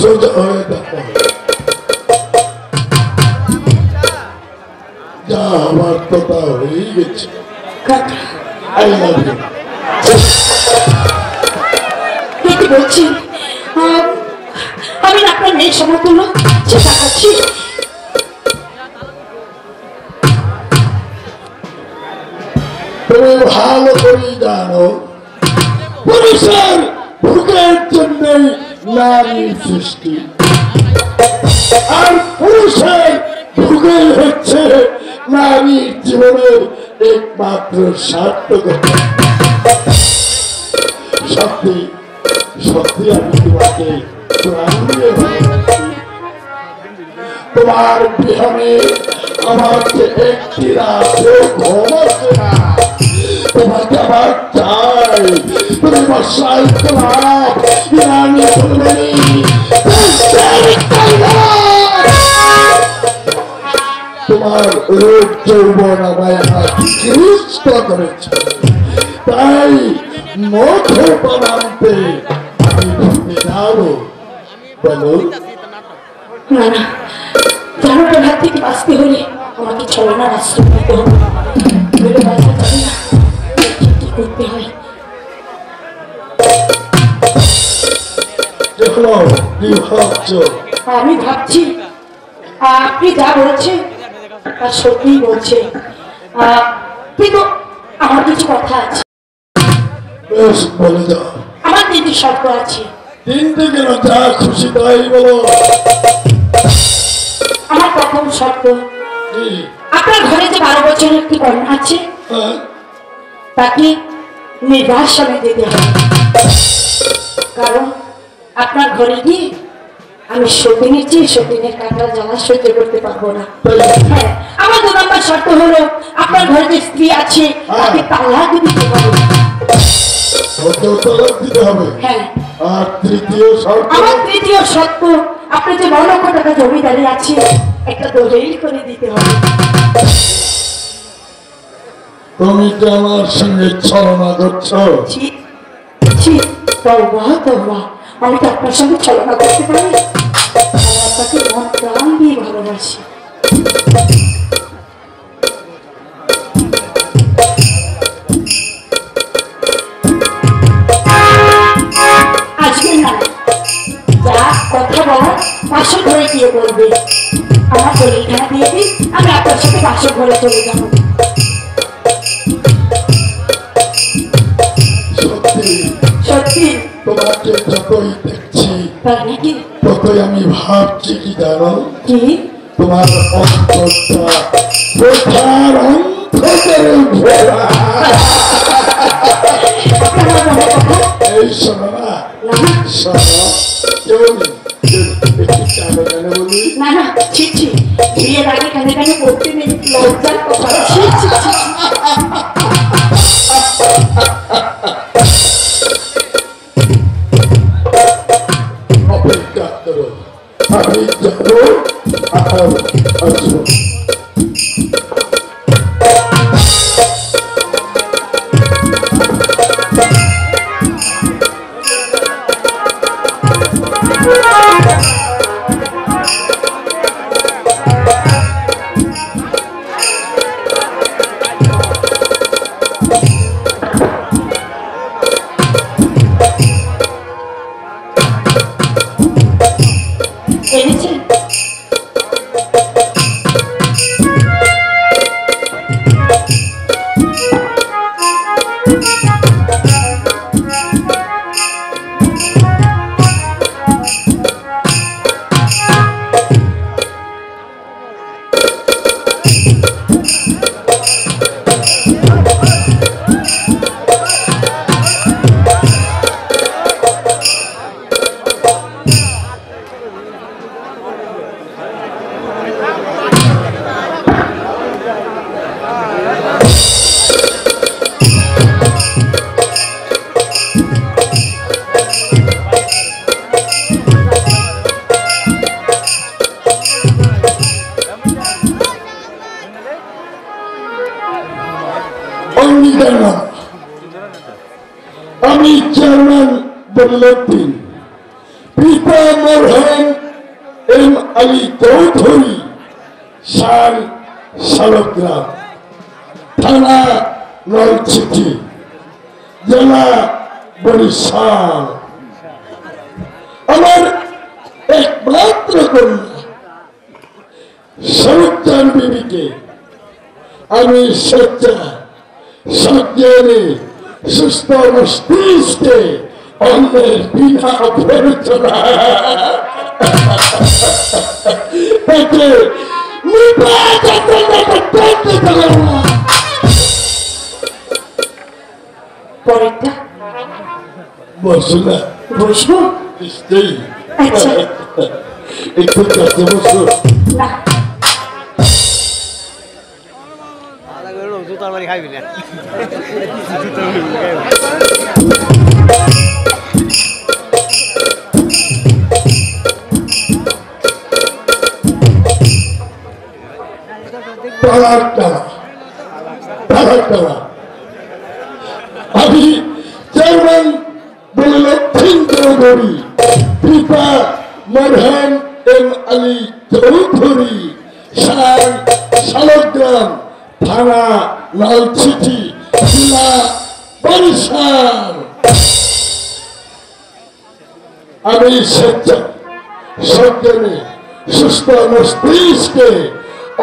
সোজা হয়ে দেখো যা আমার তো তা হয়ে গেছে আই লাভ ইউ কি বলছি আমি আপনার মেয়ের সমতুল্য চেষ্টা করছি তুমি ভালো করে জানো পুরুষের ভোগের জন্য নারীর সৃষ্টি আর পুরুষের ভোগে হচ্ছে নারীর জীবনের একমাত্র সার্থকতা সত্যি সত্যি আমি তোমাকে তোমার বিহানে আমার যে একটি রাতে ঘুমাচ্ছে না তোমাকে আবার চাই তুমি বসাই তোমার ইরানি তোমার রূপ যৌবন আমায় আকৃষ্ট করেছে তাই মধু বানাতে আমি ভূমি যাবো বলো না না জানোটার হাত থেকে বাঁচতে হলে আমাকে ছলনার আশ্রয় নিতে হবে বাঁচা যাবে না কি করতে হয় আমি ভাবছি আপনি যা বলছেন তা সত্যিই বলছে কিন্তু আমার কিছু কথা আছে বলে যাও আমার তিনটি শর্ত আছে তিনটে কেন যা খুশি তাই বলো আমার প্রথম শর্ত আপনার ঘরে যে 12 বছরের একটি কন্যা আছে তাকে নির্বাসনে যেতে হবে কারণ আপনার ঘরে গিয়ে আমি সতীনের চেয়ে সতীনের কাটার জ্বালা সহ্য করতে পারবো না হ্যাঁ আমার 2 নম্বর শর্ত হলো আপনার ঘরে যে স্ত্রী আছে তাকে তালাক দিতে হবে হ্যাঁ আর তৃতীয় শর্ত আমার তৃতীয় শর্ত আপনি যে 9 লক্ষ টাকা জমিদারি আছে একটা দলিল করে দিতে হবে তুমি কি আমার সঙ্গে ছলনা করছো আমি তো আপনার সঙ্গে ছলনা করতে পারি আপনাকে মন প্রাণ দিয়ে ভালোবাসি আজকে না যা কথা বলার বাসর ঘরে গিয়ে বলবে আমার দলিলখানা দিয়ে দিন আমি আপনার সাথে বাসর ঘরে চলে যাবো সত্যি তোমাকে যতই দেখছি তাই নাকি ততই আমি ভাবছি কি জানো কি তোমার অন্তরটা কোথার অন্তরে ভরা এই শোনো না শোনো কেমন না না ছি ছি বিয়ের আগে কানে কানে করতে নেই লজ্জার কথা ছি ছি ছি অপেক্ষা করো আমি যাবো আর আসবো আমি চেয়ারম্যান বললেন পিতা মরহুম এম আলী চৌধুরী, শান শালগ্রাম, থানা নলছিটি, জেলা বরিশাল। আমার একমাত্র কন্যা সরকার বিবিকে আমি সজ্ঞানে সুস্থ মস্তিষ্কে অন্যের বিনা অভ্যর্থনা তাকে পরেরটা বসো না, বসবো? নিশ্চয়ই। আচ্ছা। একটু কাছে বসো। না, আমি চেয়ারম্যান বলে লক্ষ্মীন চৌধুরী, পিতা মরহুম এম আলী চৌধুরী, শালগ্রাম, থানা নলছিটি, জেলা বরিশাল। আমি সজ্ঞানে সুস্থ মস্তিষ্কে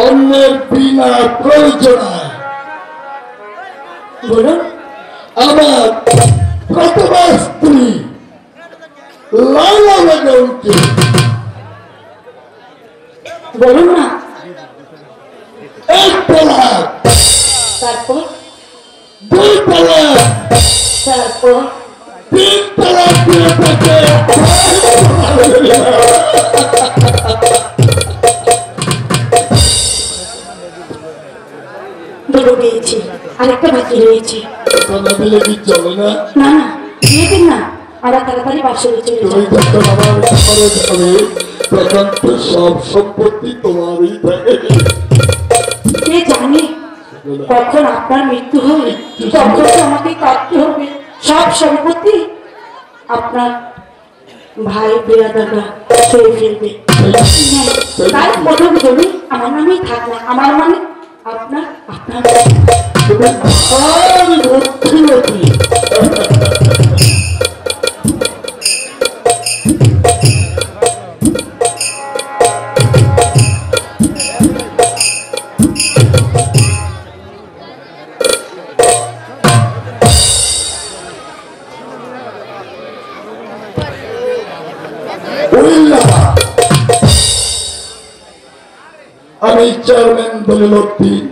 অন্যের বিনা প্রয়োজনায় বলুন। আমার প্রথমা স্ত্রী লালা বেগমকে, বলুন না। এক তালাক, তারপর? দুই তালাক, তারপর? তিন তালাক দিয়ে তাকে দুটো পেয়েছি, আরেকটা বাকি রয়েছে। কথা দিলে কি চলে না? না না, দিয়ে দিন না, আমরা তাড়াতাড়ি বাসরে চলে তুমি যাই। যখন আমার খরচ হবে তখন তো সব সম্পত্তি তোমারই থাকে। কে জানে কখন আপনার মৃত্যু হবে, তখন তো আমাকে কাটতে হবে সব সম্পত্তি। আপনার ভাই বেরাদাররা খেয়ে ফেলবে। হ্যাঁ, তাই প্রথম জমি আমার নামেই থাক না, আমার মানে আপনার আপনার তুমি ভারী বুদ্ধিমতী। আমি চেয়ারম্যান দলিলউদ্দিন,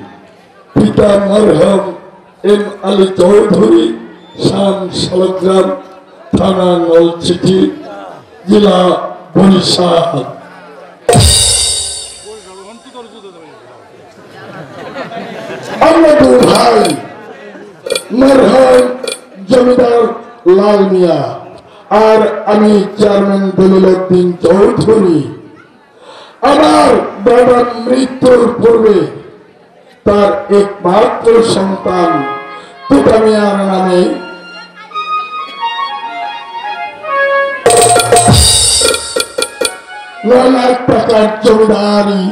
পিতা মরহুম এম আলী চৌধুরী, শান শালগ্রাম, থানা নলছিটি, জেলা বরিশাল। আমরা দু ভাই মরহুম জমিদার লাল মিয়া আর আমি চেয়ারম্যান দলিলউদ্দিন চৌধুরী। আমার বাবার মৃত্যুর পূর্বে তার একমাত্র সন্তান তুতা মিয়ার নামে $9 লাখ টাকার জমিদারি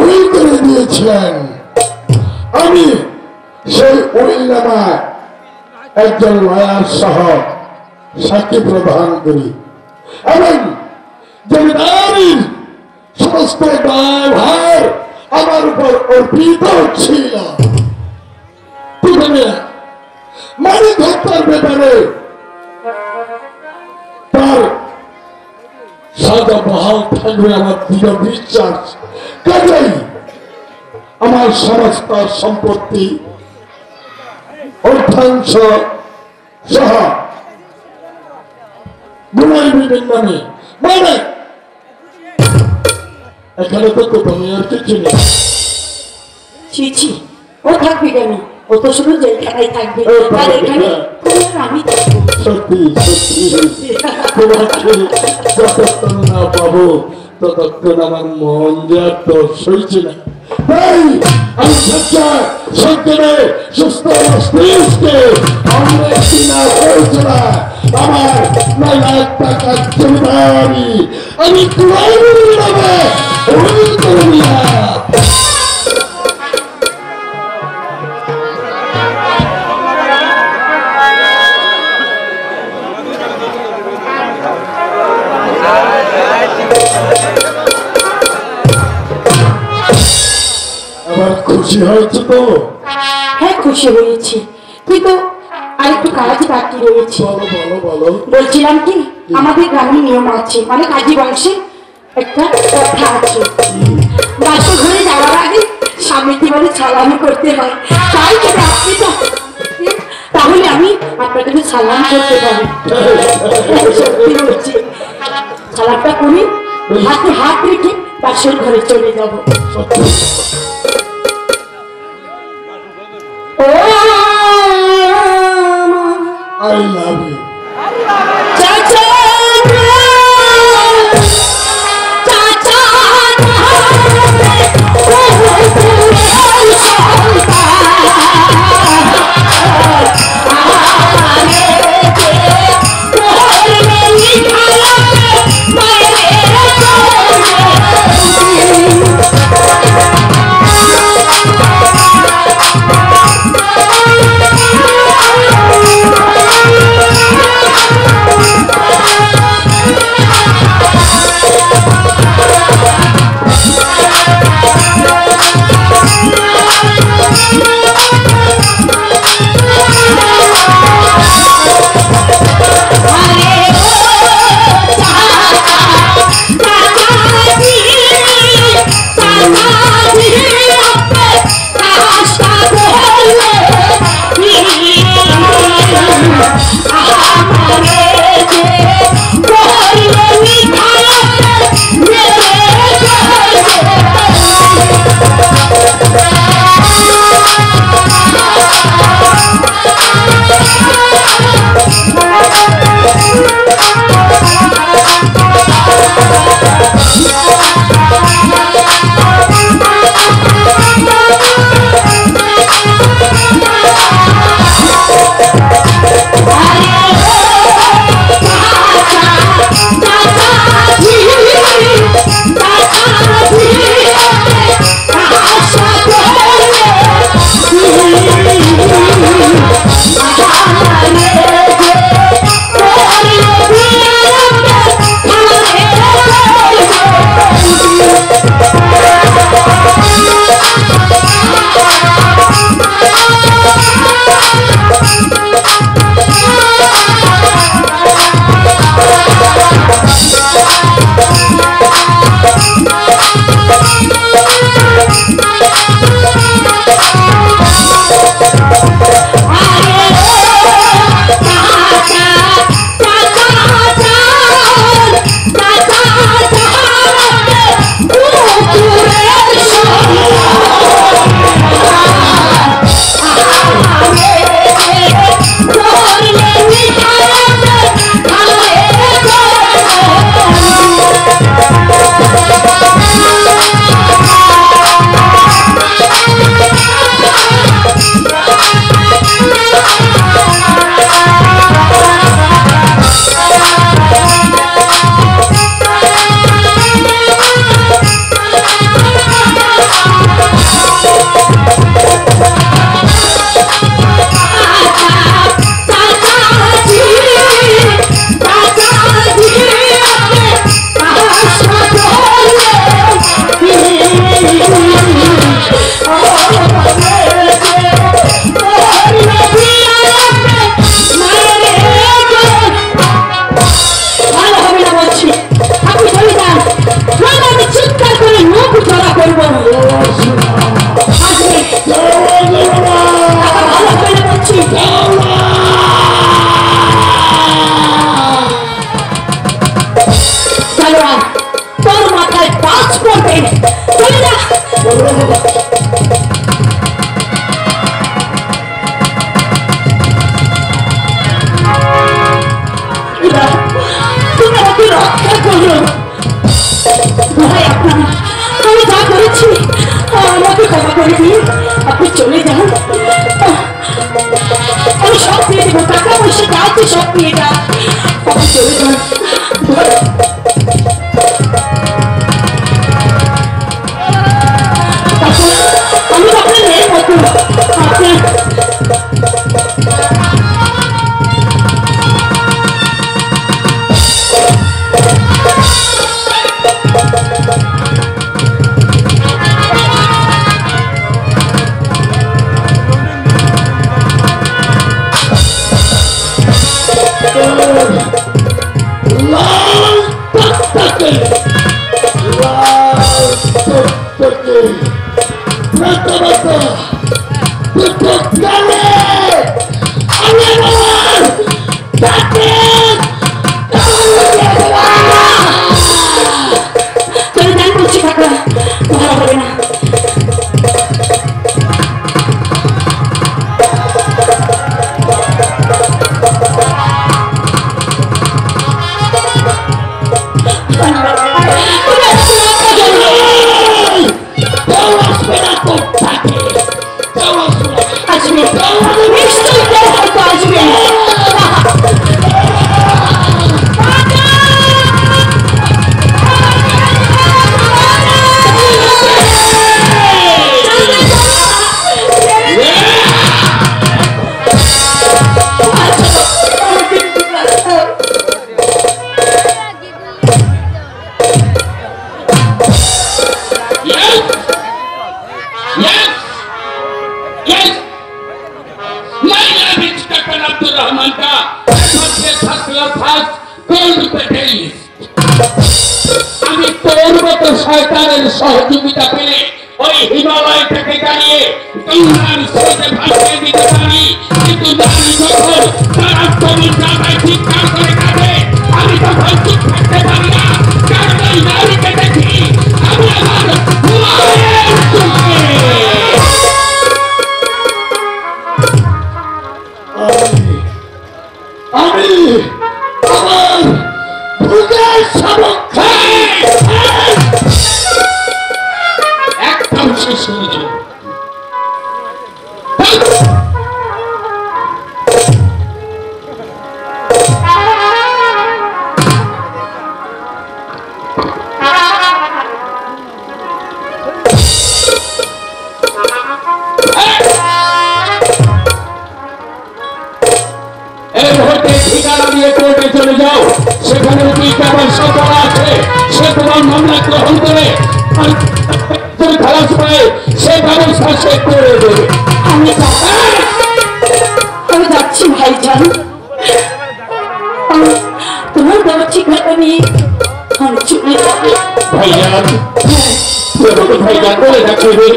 উইল করে দিয়েছিলেন। আমি সেই উইল নামায় একজন লয়ার সহ সাক্ষী প্রদান করি এবং জমিদারির সমস্ত দায়ভার আমার উপর অর্পিত ছিল। মালিক হত্যার ব্যাপারে তার সাজা বহাল থাকবে আমার দৃঢ় বিশ্বাস। কাজেই আমার সমস্ত সম্পত্তি অর্থাংশ সহ গুনাই বিবেক নামে মানে এখানে তো তুমি আর কিছু নেই। ছি, ও থাকবে কেন? ও তো শুধু জেলখানায় থাকবে, আর এখানে আমি থাকবো। সত্যি সত্যি তোমাকে যতক্ষণ না পাবো ততক্ষণ আমার মন যে তো সইছে না। তাই আমি সত্যি সুস্থ মস্তিষ্কে অনেক দিনা হয়েছে না। আমার $9 লাখ কাটতে পারি আমি তোমার নামে অভিযোগ করব না। আবার খুশি হয়েছে তো? হ্যাঁ খুশি হয়েছি, কিন্তু আরেকটু কাজ বাকি রয়েছে। বলো বলো বলো। বলছিলাম কি, আমাদের গ্রামের নিয়ম আছে, মানে কাজী বংশে একটা কথা আছে, বাসর ঘরে যাওয়ার আগে স্বামীকে বলে সালামি করতে হয়। তাই যদি আপনি তাহলে আমি আপনাকে সালাম করতে পারি। সত্যি বলছি, সালামটা করি, হাতে হাত রেখে বাসর ঘরে চলে যাবো। I love you. Cha-cha! আপনি চলে যান, আমি সব দিয়ে দেবো, টাকা পয়সা যা আছে সব দিয়ে যান, আপনি চলে যান। আমি তোর মতো শয়তানের সহযোগিতা পেলে ওই হিমালয় থেকে দাঁড়িয়ে গঙ্গার স্রোতে ভাসিয়ে দিতে পারি, কিন্তু নারী যখন তারা তরুণ জায়গায় চিৎকার করে কাঁদে, আমি তখন চুপ থাকতে পারি না, কারণ ওই নারীকে দেখি আমি আমার মায়ের চোখে। আমি আমার ভুজের সমক্ষে একদম শেষ হয়ে যাবে। এই মুহূর্তে ঠিকানা দিয়ে কোর্টে চলে যাও, সেখানে উকিল কেমন সকল আছে, সে তোমার মামলা গ্রহণ করে তুমি খালাস পায় সে ব্যবস্থা সে করে দেবে। আমি যাচ্ছি ভাইজান, তোমার দেওয়া ঠিকানা নিয়ে আমি চলে যাবো। ভাইজান, তোমাকে ভাইজান বলে রাখবে,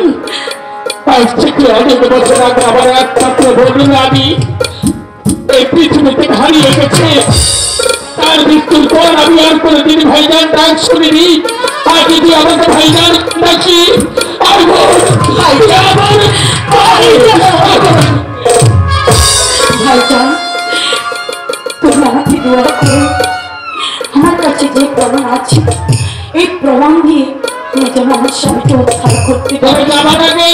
আজ থেকে অনেক বছর আগে আমার একমাত্র বলুন আমি এই পৃথিবী থেকে হারিয়ে গেছে, তার মৃত্যুর পর আমি আর কোনোদিন ভাইজান ডাক শুনিনি। আর যদি আমাকে ভাইজান ডাকি ভাইজান, তুমি আমাকে দোয়া করো, আমার কাছে যে প্রমাণ আছে এই প্রমাণ দিয়ে তুমি যেন আমার স্বামীকে উদ্ধার করতে তবে পারো। যাবার আগে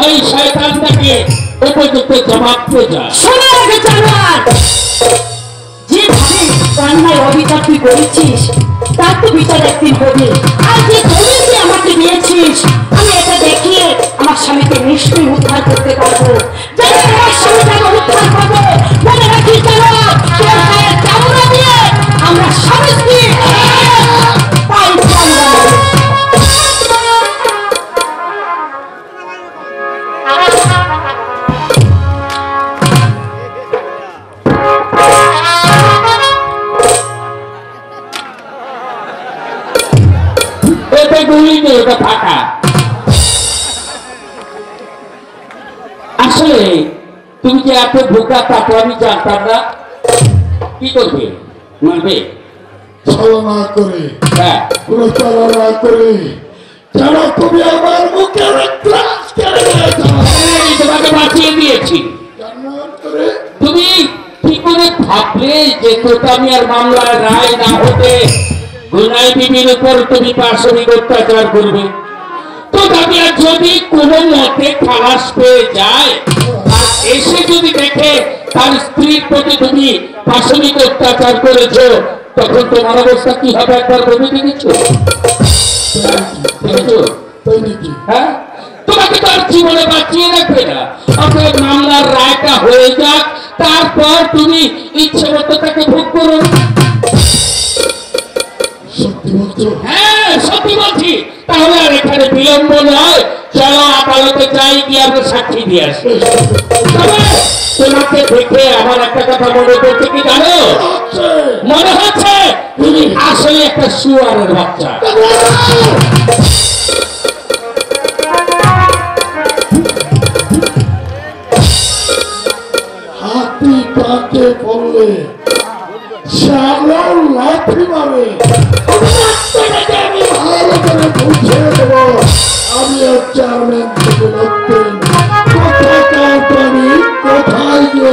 এই শয়তানটাকে উপযুক্ত জবাব দিয়ে যা। শোনার আগে জানার যেভাবে রান্নায় অবিচার তুই করেছিস তার তো বিচার একদিন হবে, আর যে খবর আমাকে দিয়েছিস আমি এটা দেখিয়ে আমার স্বামীকে নিশ্চয়ই উদ্ধার করতে পারবো। যাতে আমার স্বামীটাকে উদ্ধার করবো, মনে রাখিস জানো তোর গায়ের চামড়া দিয়ে আমরা স্বামী স্ত্রী পাই এতে গুলি নেই, ওটা ফাঁকা। আসলে তুমি যে এত বোকা তা তো আমি জানতাম না। কি করবে? মারবে? ছলনা করে, হ্যাঁ, প্রচারণা করে যেন তুমি আমার মুখের গ্লাস কেড়ে নিয়েছো। এই তোমাকে বাঁচিয়ে দিয়েছি। জান্নাত করে তুমি কি করে ভাবলে যে তোতামি আর মামলার রায় না হতে গুনাই বিবির উপর তুমি পাশবিক অত্যাচার করবে? তোতামি আর যদি কোনো মতে খালাস পেয়ে যায় আর এসে যদি দেখে তার স্ত্রীর প্রতি তুমি পাশবিক অত্যাচার করেছো, তখন তোমার অবস্থা কি হবে একবার ভেবে দেখেছো? দেখেছো? তাই নাকি? হ্যাঁ, তোমাকে তো আর জীবনে বাঁচিয়ে রাখবে না। অতএব মামলার রায়টা হয়ে যাক, তারপর তুমি ইচ্ছে মতো তাকে ভোগ করো। সত্যি বলছো? হ্যাঁ, সত্যি বলছি। তাহলে আর এখানে বিলম্ব নয়, চলো আদালতে যাই, গিয়ে আমরা সাক্ষী দিয়ে আসি। তবে তোমাকে দেখে আমার একটা কথা মনে করছে কি জানো? আচ্ছা, মনে হচ্ছে তুমি আসলে একটা শুয়ারের বাচ্চা। হাতি কাকে বললে শ্যামলাও লাঠি মারে। আমি ভালো করে বুঝিয়ে দেবো আমি আর চেয়ারম্যান থেকে লড়তেন। কোথাকার প্রাণী কোথায় গিয়ে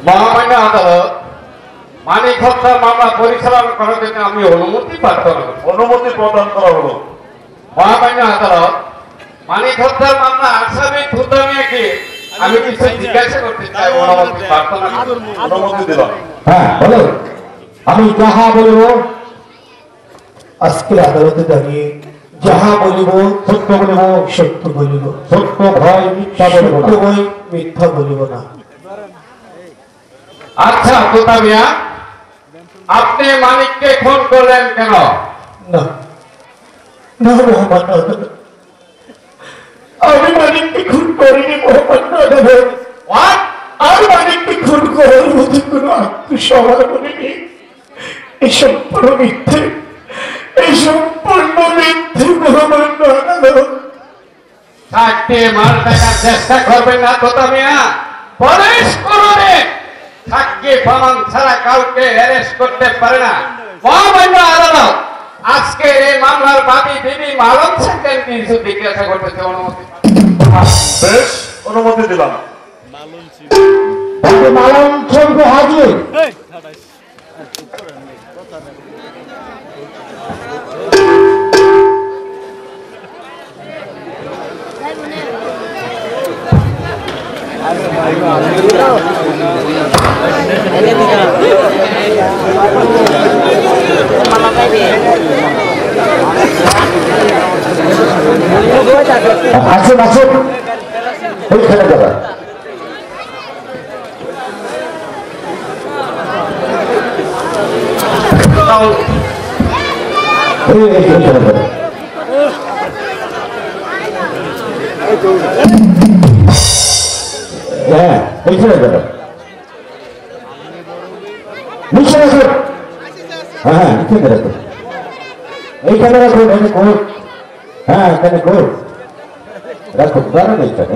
মহামান্য আদালত, মানিক হত্যার মামলা পরিচালনা করার জন্য আমি অনুমতি প্রার্থনা করি। অনুমতি প্রদান করা হলো। মহামান্য আদালত, মানিক হত্যার মামলা আসামি থুতামিয়াকে আমি কিছু জিজ্ঞাসা করতে চাই, অনুমতি প্রার্থনা করি। অনুমতি দিলাম। হ্যাঁ বলো, আমি যাহা বলিব আজকের আদালতে দাঁড়িয়ে যাহা বলিব সত্য বলিব, সত্য বলিব, সত্য ভয় মিথ্যা বলিব না, মিথ্যা বলিব না। আচ্ছা তোতা মিয়া, আপনি মানিককে খুন করলেন কেন? না না মোহাম্মদ আদালত, আমি মানিককে খুন করিনি মোহাম্মদ আদালত। What? আমি মানিককে খুন করার মধ্যে কোনো আত্মসমর্পণে নেই। এই সম্পূর্ণ মিথ্যে, এই সম্পূর্ণ মিথ্যে মোহাম্মদ আদালত। থাকতে মাল টাকার চেষ্টা করবেন না তোতা মিয়া। পুলিশ কোনোদিন সাক্ষী প্রমাণ ছাড়া কাউকে অ্যারেস্ট করতে পারে না। মহামান্য আদালত আজকের এই মামলার বাদী বিবি মালন সেনকে কিছু জিজ্ঞাসা করতেছে, অনুমতি? বেশ, অনুমতি দিলাম। মালন চলবে হাজির। আসুন আসুন, ওইখানে যাবেন। হ্যাঁ এইখানে যাবেন। নিচে রাখুন। হ্যাঁ এখানে রাখুন, এইখানে রাখুন। এখানে কোর্ট, হ্যাঁ এখানে কোর্ট রাখুন, দাঁড়ান এইখানে।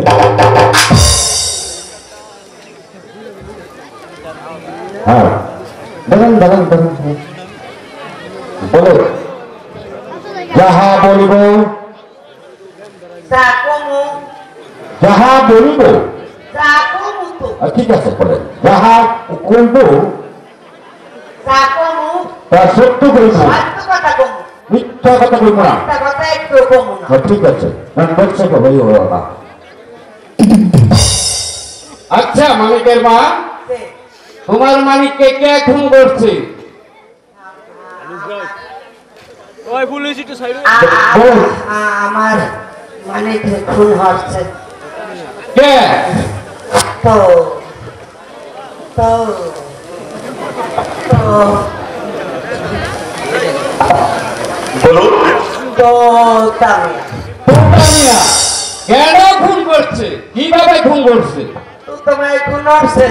হ্যাঁ দাঁড়ান দাঁড়ান দাঁড়ান, বলো। যাহা বলিব যাহা বলিব, ঠিক আছে বলেন। যাহা করব তা সত্য করিব, মিথ্যা কথা বলবো না। ঠিক আছে, বলছে না। আচ্ছা মানিকের মা, তোমার মানিককে কে খুন করছে? আমার মানে খুন হচ্ছে কে? তো তো বলুন। তো তোতা মিয়া কেন খুন করছে? কিভাবে খুন করছে? তো তোমার খুন হচ্ছে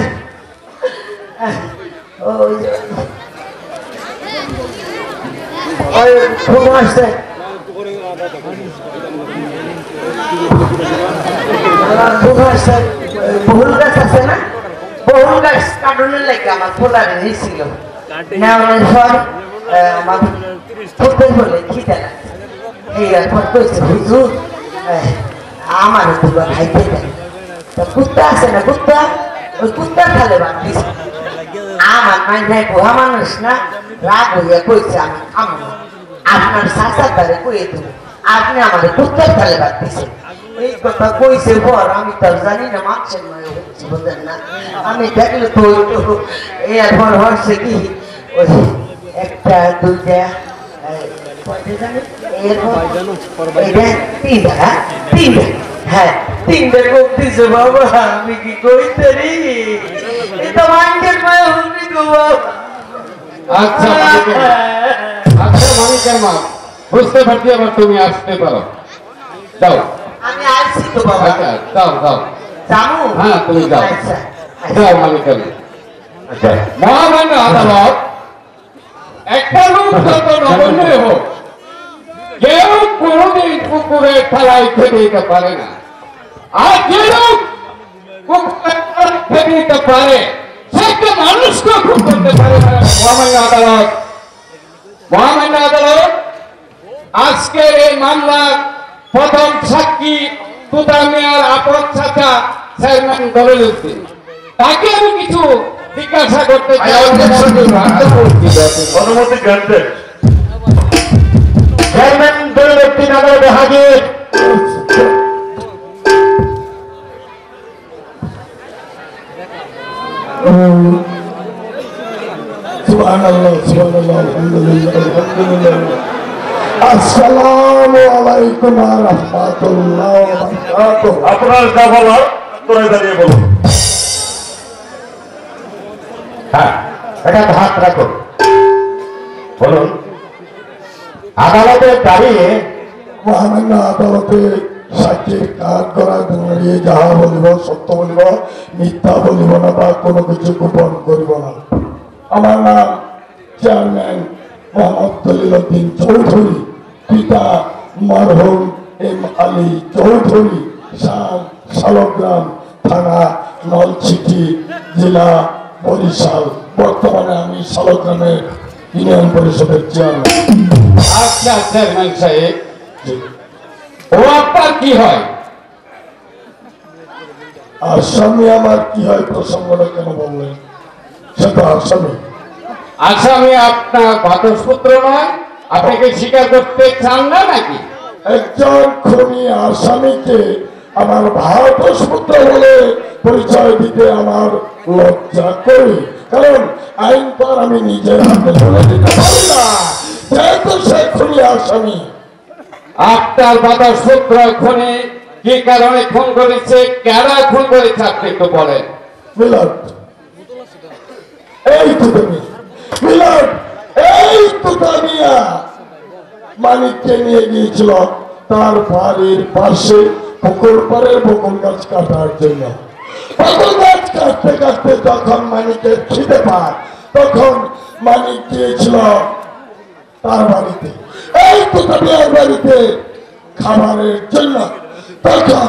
ওই খুন হচ্ছে বহুল গাছ আছে না, বহুল গাছ কাটনের লাগে আমার ফোলারে নিয়েছিল নেওয়ার পর আমার ফুটতে বলে খিদে লাগছে। এই এখন কইছে হুজুর আমার দুটো খাইতে দেয়। তো কুত্তা আছে না, কুত্তা ওই কুত্তা খালে বাদ দিছে। আমার মাই নাই পোহা মানুষ না, রাগ হইয়া কইছে আমি খাবো না, আপনার চাচার দ্বারে কইয়ে দেবো, আপনি আমাদের কুত্তার খালে বাদ দিছে। এই কথা কইছে পর আমি তো জানি না মাংসের মায়ে হচ্ছে বলেন না, আমি দেখলে তো এরপর হচ্ছে কি ওই একটা দুইটা তিনটা কোপ দিছে বাবা, আমি কি কইতে রি এটা মাংসের মায়ে হচ্ছে গো বাবা। আচ্ছা মানিকের মা, বুঝতে পারছি, আবার তুমি আসতে পারো। যাও, আমি আসছি তো বাবা। আচ্ছা যাও যাও। জামু? হ্যাঁ তুমি যাও। আচ্ছা যাও মানিকের মা। আচ্ছা মহামান্য আদালত, একটা লোক যত নগণ্যই হোক, কেউ কোনোদিন কুকুরে ঠেলাই খেতে দিতে পারে না। আর যে লোক কুকুরে খেতে দিতে পারে সে একটা মানুষকে খুন করতে পারে না। মহামান্য আদালত আজকের এই মামলার প্রথম সাক্ষী তোতা মিয়ার আপন চাচা চেয়ারম্যান দলিল উদ্দিন, তাকে আমি কিছু জিজ্ঞাসা করতে চাই। অনুমতি গ্রান্টেড। চেয়ারম্যান দলিল উদ্দিন আদালতে হাজির। সুবহানাল্লাহ, সুবহানাল্লাহ, আলহামদুলিল্লাহ, আলহামদুলিল্লাহ। আসসালামু আলাইকুম ওয়া রাহমাতুল্লাহ ওয়া বারাকাতুহু। আপনার যা বলার তোরাই দাঁড়িয়ে বলুন। এটা হাত রাখো। বলুন, আদালতে দাঁড়িয়ে মহামান্য আদালতে সাক্ষীর কাজ করা দাঁড়িয়ে যাহা বলিব সত্য বলিব, মিথ্যা বলিব না বা কোনো কিছু গোপন করিব না। আমার নাম চেয়ারম্যান মোহাম্মদ দলিলউদ্দিন চৌধুরী, পিতা মরহুম এম আলী চৌধুরী, শালগ্রাম থানা, নলছিটি, জেলা বরিশাল। বর্তমানে আমি শালগ্রামের ইউনিয়ন পরিষদের চেয়ারম্যান। আচ্ছা চেয়ারম্যান সাহেব, ও আপনার কি হয়? আসামি আমার কি হয় প্রসঙ্গটা কেন বললেন? সে তো আসামি। আসামি আপনার বাদসপুত্র নয়? আপনাকে স্বীকার করতে চান না নাকি? একজন খুনি আসামিকে আমার ভারতপুত্র বলে পরিচয় দিতে আমার লজ্জা করি, কারণ আইন তো আর আমি নিজের হাতে তুলে দিতে পারি না, যেহেতু সে খুনি আসামি। আপনার বাদসপুত্র খুনি কি কারণে খুন করেছে, কেন খুন করেছে আপনি একটু বলেন। মিলন, এই তো তুমি মিলন, এই তো তামিয়া মানিককে নিয়ে গিয়েছিল তার বাড়ির পাশে পুকুর পাড়ে বকুল গাছ কাটার জন্য। বকুল গাছ কাটতে কাটতে যখন মানিকের খিদে পায় তখন মানিক গিয়েছিল তার বাড়িতে, এই তো তামিয়ার বাড়িতে খাবারের জন্য। তখন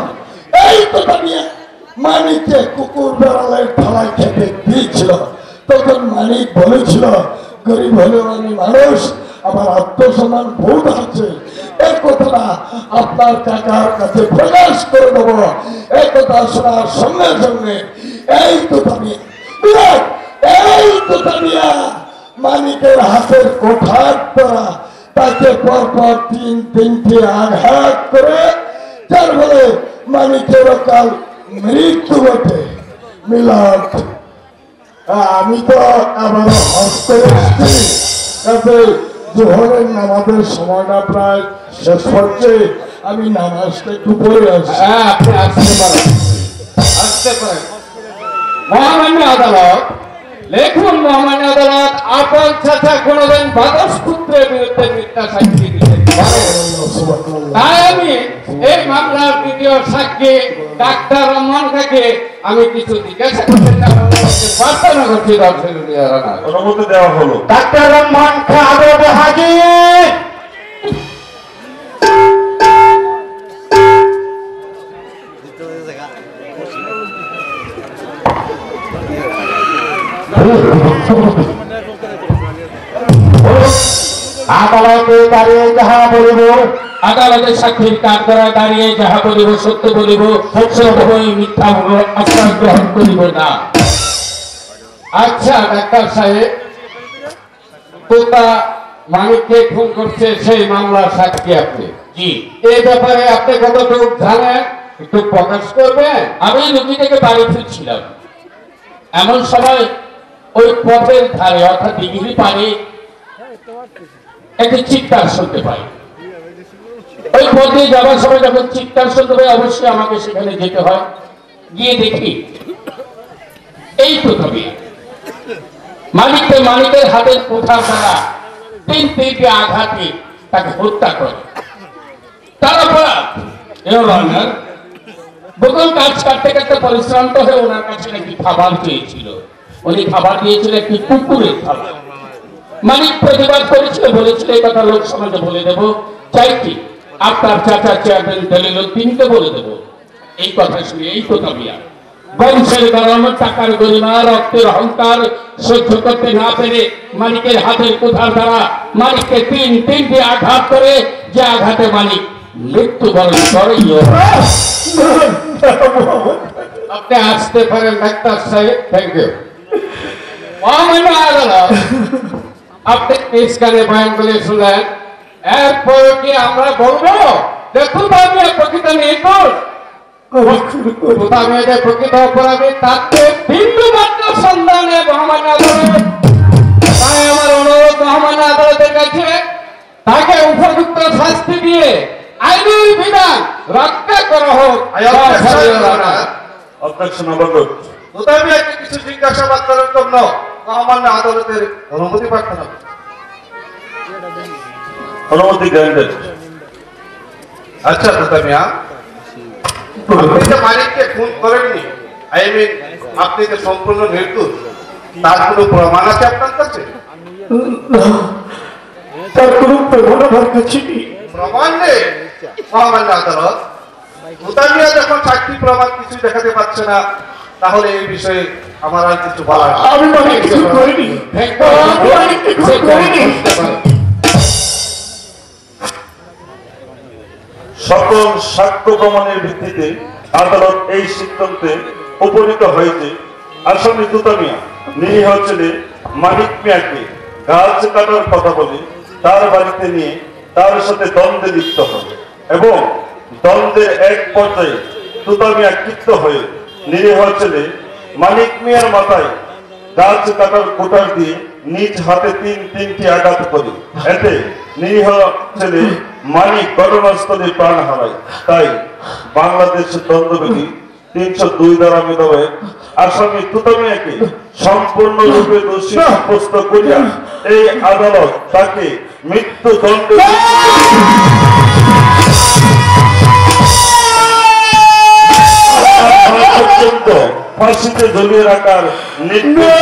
এই তো তামিয়া মানিককে কুকুর বেড়ালের থালায় খেতে দিয়েছিল। তখন মানিক বলেছিল, গরিব হলেও আমি মানুষ, আমার আত্মসম্মান বোধ আছে, এই কথাটা আপনার কাকার কাছে প্রকাশ করে দেবো। এই কথা শোনার সঙ্গে সঙ্গে এই তো তামিয়া, এই তো তামিয়া মানিকের হাতের কোঠার দ্বারা তাকে পরপর তিনটি আঘাত করে, যার ফলে মানিকের কাল মৃত্যু ঘটে। মিলাদ, আমি তো আবার হজ করে এসেছি, তাতে জোহরের নামাজের সময়টা প্রায় শেষ হচ্ছে, আমি নামাজটা একটু পড়ে আসি। হ্যাঁ, আপনি আসতে পারেন, আসতে পারেন। মহামান্য আদালত, লেখুন মহামান্য আদালত, আপন চাচা কোনদিন বাদসপুত্রের বিরুদ্ধে মিথ্যা সাক্ষী দিতে পারে। তাই আমি এই মামলার দ্বিতীয় সাক্ষী ডাক্তার রহমান কাকে আমি কিছু জিজ্ঞাসা করতে প্রার্থনা করছি। অনুমতি দেওয়া হলো। ডাক্তার রহমান খা আদালতে হাজির। আদালতে দাঁড়িয়ে যাহা বলিব, আদালতের সাক্ষীর কাঠ করা দাঁড়িয়ে যাহা বলিব সত্য বলিব, সত্যই মিথ্যা আশ্রয় গ্রহণ করিব না। আচ্ছা ডাক্তার সাহেব, তোতা মানিককে খুন করছে সেই মামলার সাক্ষী আপনি, জি, এই ব্যাপারে আপনি কতটুকু জানেন একটু প্রকাশ করবেন? আমি রুগী থেকে বাড়ি ফিরছিলাম, এমন সময় ওই পথের ধারে অর্থাৎ দিঘির পাড়ে একটি চিৎকার শুনতে পাই। ওই পথে যাওয়ার সময় যখন চিৎকার শুনতে পাই অবশ্যই আমাকে সেখানে যেতে হয়। গিয়ে দেখি এই তো তবে মানিকের হাতের কোঠার দ্বারা তিনটি আঘাতে তাকে হত্যা করে। তারপর বকুল কাজ কাটতে কাটতে পরিশ্রান্ত হয়ে ওনার কাছে নাকি খাবার চেয়েছিল, উনি খাবার দিয়েছিল একটি কুকুরের খাবার। মানিক প্রতিবাদ করেছিল, বলেছিল এই কথা লোক সমাজে বলে দেবো, চাইছি আপনার চাচা চেয়ারম্যান দলিলউদ্দিনকে বলে দেবো। এই কথা শুনে এই কথা বিয়া বংশের গরম, টাকার গরিমা, রক্তের অহংকার সহ্য করতে না পেরে মানিকের হাতের কোঠার দ্বারা মানিককে তিনটি আঘাত করে, যে আঘাতে মানিক মৃত্যুবরণ করে। আপনি আসতে পারেন ডাক্তার সাহেব, থ্যাংক ইউ। মহামান্য আদালত, আপনি ইসকানে বয়ান করে শুনলেন, এরপর কি আমরা বলবো যে তুতামিয়া প্রকৃত নির্দোষ, তুতামিয়া যে প্রকৃত অপরাধী তাতে বিন্দু মাত্র সন্ধানে মহামান্য আদালত। তাই আমার অনুরোধ মহামান্য আদালতের কাছে, তাকে উপযুক্ত শাস্তি দিয়ে আইনের বিধান রক্ষা করা হোক। অবজেকশন ওভারলুড। তুতামিয়াকে কিছু জিজ্ঞাসাবাদ করার জন্য মহামান্য আদালতের অনুমতি প্রার্থনা করি। অনুমতি গ্রান্টেড। আচ্ছা তোতা মিয়া, আপনি যে মালিককে খুন করেননি, আই মিন আপনি যে সম্পূর্ণ নির্দোষ, তার কোনো প্রমাণ আছে আপনার কাছে? তার কোনো প্রমাণ আমার কাছে নেই। প্রমাণ নেই? মহামান্য আদালত, তোতা মিয়া যখন সাক্ষী প্রমাণ কিছু দেখাতে পারছে না, তাহলে এই বিষয়ে আমার আর কিছু বলার নেই। আমি মানিক খুন করিনি। আমি মানিককে খুন করিনি। সকল সাক্ষ্য প্রমাণের ভিত্তিতে আদালত এই সিদ্ধান্তে উপনীত হয়েছে আসামি তুতা মিয়া নিরীহ ছেলে মানিক মিয়াকে গাছ কাটার কথা বলে তার বাড়িতে নিয়ে তার সাথে দ্বন্দ্বে লিপ্ত হয় এবং দ্বন্দ্বের এক পর্যায়ে তুতা মিয়া ক্ষিপ্ত হয়ে নিরীহ ছেলে মানিক মিয়ার মাথায় গাছ কাটার কোটার দিয়ে নিজ হাতে তিনটি আঘাত করে এতে নিরীহ ছেলে মানিক ঘটনাস্থলে প্রাণ হারায়। তাই বাংলাদেশের দণ্ডবিধি 302 ধারা মোতাবেক আসামি তুতা মিয়াকে সম্পূর্ণরূপে দোষী সাব্যস্ত করিয়া এই আদালত তাকে মৃত্যুদণ্ড পর্যন্ত ফাঁসিতে ঝুলিয়ে রাখার নির্দেশ